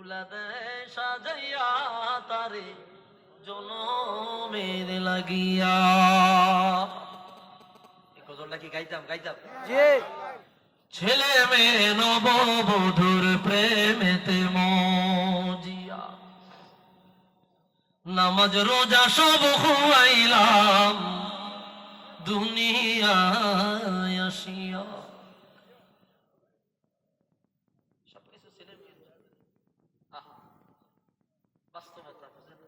দুলা দেয় সাজাইয়া তারে জনমের লাগিয়া। এই গজলটা কি গাইতাম? ছেলে মেয়ে নববধূর প্রেমেতে মজিয়া, নামাজ রোজা সব খুয়াইলাম দুনিয়ায় আসিয়া। সবকিছু ছেলে মেয়ে বাস্তবতা বুঝেন।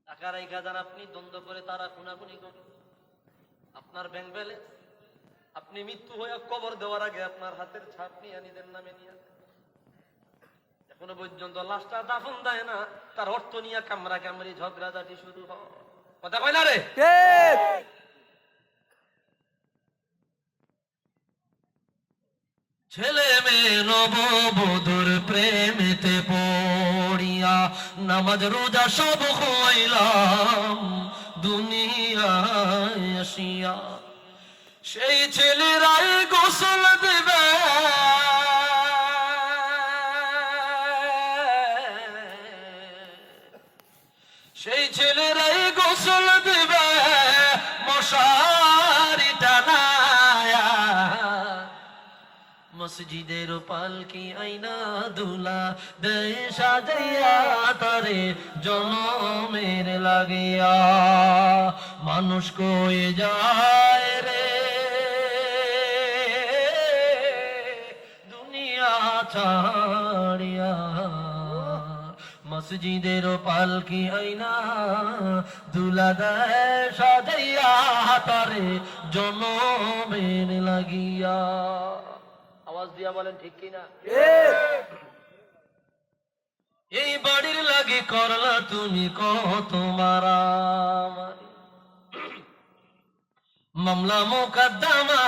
টাকার এই গাজান আপনি দ্বন্দ্ব করে তারা খুনাখুনি করে আপনার ব্যাংক ব্যালেন্স, আপনি মৃত্যু হয়ে কবর দেওয়ার আগে আপনার হাতের ছাপ নিয়ে নিজের নামে নিয়ে এখনো পর্যন্ত লাশটা দাফন দেয় না, তার অর্থ নিয়ে কামরা কামড়ি ঝগড়াঝাটি শুরু হয়। কথা কয় না রে? ছেলে মেয়ে নববধূর প্রেমেতে পড়িয়া নামাজ রোজা সব খুয়াইলাম দুনিয়ায় আসিয়া। সেই ছেলেরাই গোসল দেবে, সেই ছেলেরাই গোসল দেবে মশারি টানায়া। মসজিদের পালকি আইনা দুলা দেয় সাজাইয়া তারে জনমের লাগিয়া। মানুষ কই যায় রে দুনিয়া ছাড়িয়া, মসজিদের পালকি আইনা দুলা দেয় সাজাইয়া তারে জনমের লাগিয়া। আওয়াজ দিয়া বলেন ঠিক কিনা? এই বাড়ির লাগি করলা তুমি কত মারামারি, মামলা মোকদ্দমা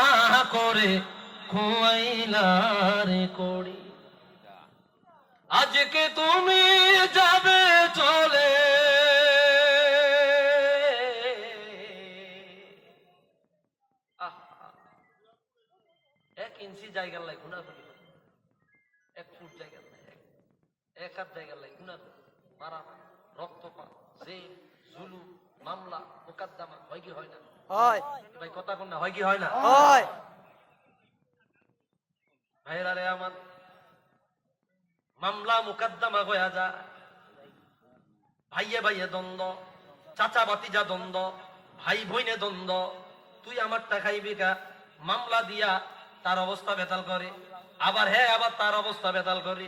করে খোয়াইলা রে কড়ি। আজকে তুমি যাবে চলে, এক ইঞ্চি জায়গার লাই গুনাগুনি, 1 ফুট জায়গার লাই, 1 হাত জায়গার লাই গুনাগুনি, মারা রক্তপাত, জেল জুলুম মামলা মোকদ্দমা হয় কি হয় না? হয় ভাই, কথা কোন না, হয় কি হয় না? হয় ভাইরা রে আমার, মামলা মোকদ্দমা হয়ে যায়, ভাইয়ে ভাইয়ে দ্বন্দ্ব, চাচা ভাতিজা দ্বন্দ্ব, ভাই বোনে দ্বন্দ্ব, তুই আমারটা খাইবি কা, মামলা দিয়া তার অবস্থা বেতাল করে, আবার আবার তার অবস্থা বেতাল করে,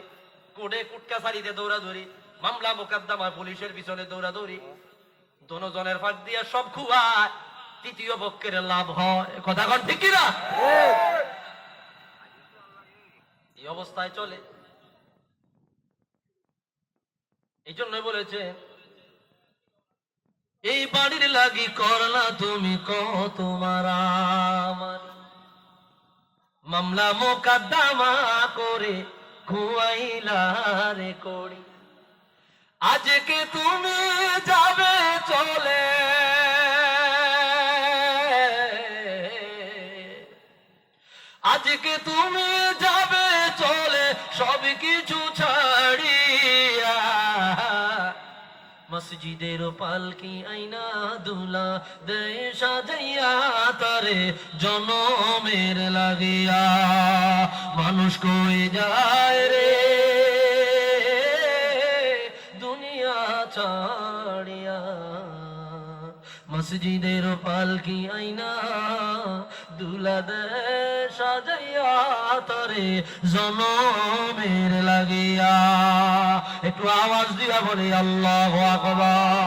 কোর্টে কুটকাছারিতে দৌড়াদৌড়ি, মামলা মোকদ্দমা পুলিশের পিছনে দৌড়াদৌড়ি, দোনোজনের ফাঁক দিয়া সব খুয়ায়, তৃতীয় পক্ষের লাভ হয়। কথা কন ঠিক কিনা? এই অবস্থায় চলে। এই জন্যই বলেছে এই বাড়ির লাগি করলা তুমি কত মারামারি, মামলা মোকদ্দমা করে খুয়াইলা রে কড়ি। আজকে তুমি যাবে চলে, আজকে তুমি যাবে চলে সব কিছু ছাড়িয়া। মসজিদের পালকি আইনা দুলা দেয় সাজাইয়া তারে জনমের লাগিয়া। মানুষ কই যায় রে দুনিয়া ছাড়িয়া, মসজিদের পালকি আইনা দুলা দেয় সাজাইয়া তারে জনমের লাগিয়া। একটু আওয়াজ দিয়া বলে আল্লাহু আকবার।